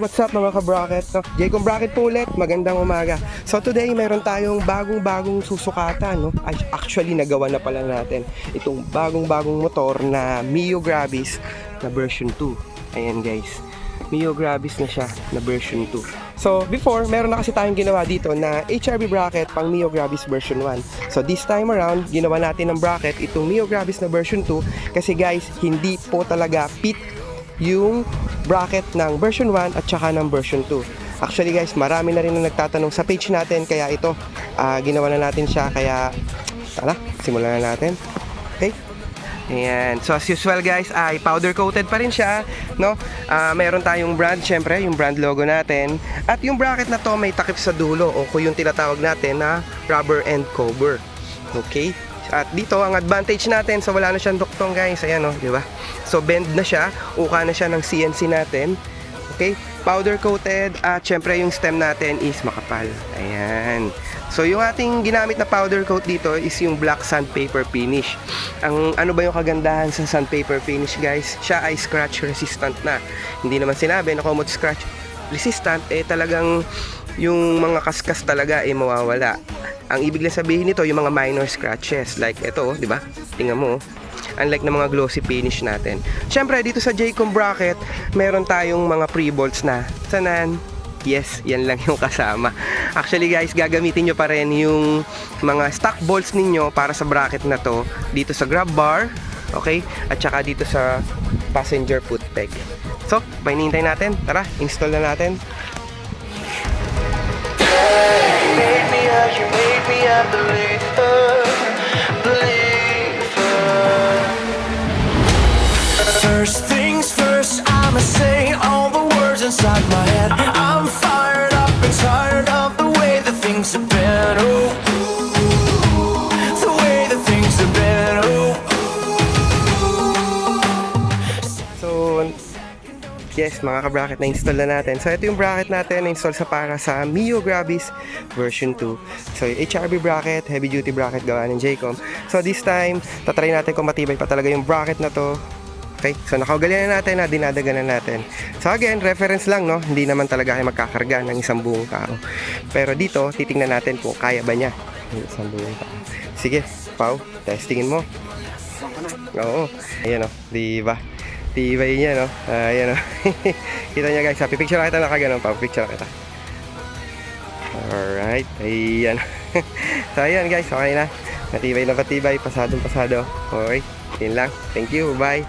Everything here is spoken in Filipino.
what's up mga ka-bracket? No? Jaycom Bracket po ulit, magandang umaga. So today, meron tayong bagong-bagong susukatan. No? Actually, nagawa na pala natin itong bagong-bagong motor na Mio Gravis na version 2. Ayan guys, Mio Gravis na siya na version 2. So before, meron na kasi tayong ginawa dito na HRV bracket pang Mio Gravis version 1. So this time around, ginawa natin ng bracket itong Mio Gravis na version 2 kasi guys, hindi po talaga fit yung bracket ng version 1 at saka ng version 2. Actually guys, marami na rin na nagtatanong sa page natin, kaya ito, ginawa na natin siya, kaya tara, simulan na natin. Okay? Ayan. So as usual guys, ay powder coated pa rin siya, no? Meron tayong brand, syempre, yung brand logo natin. At yung bracket na to may takip sa dulo o kung yung tinatawag natin na rubber end cover. Okay? At dito ang advantage natin, so wala na siyang duktong guys, ayan oh, di ba? So bend na siya, uka na siya ng CNC natin. Okay? Powder coated at syempre yung stem natin is makapal. Ayan. So yung ating ginamit na powder coat dito is yung black sandpaper finish. Ang ano ba yung kagandahan sa sandpaper finish guys? Siya ay scratch resistant na. Hindi naman sinabi na kung scratch resistant, eh talagang yung mga kaskas talaga eh mawawala. Ang ibig lang sabihin nito yung mga minor scratches like ito, di ba? Tingnan mo. Unlike ng mga glossy finish natin. Syempre dito sa Jaycom bracket, meron tayong mga pre-bolts na sanan. Yes, yan lang yung kasama. Actually guys, gagamitin nyo pa rin yung mga stock bolts ninyo para sa bracket na to dito sa grab bar, okay? At saka dito sa passenger foot peg. So, pahinihintay natin. Tara, install na natin. You made me a believer. First things first, I'ma say all the words inside my head. I'm fired up and tired of the way that things have been. Oh, the way that things have been. Oh. So, yes mga ka-bracket, na-install na natin. So ito yung bracket natin, na-install sa para sa Mio Gravis version 2. So yung HRV bracket, heavy duty bracket gawa ng Jaycom. So this time, tatry natin kung matibay pa talaga yung bracket na to. Okay, so nakaugalingan na natin, dinadaganan natin. So again, reference lang, no? Hindi naman talaga kayo magkakarga ng isang buong tao. Pero dito, titingnan natin kung kaya ba niya yung isang buong tao. Sige, Pau, testingin mo. Oo, ayan o, diba? Tibay niya, no? Ayan o. Kita niya guys, pipicture kita nakaganon, Pau, picture kita. Alright, ayan. So ayan guys, okay na. Matibay na patibay, pasadong pasado. Okay, yun lang. Thank you, bye.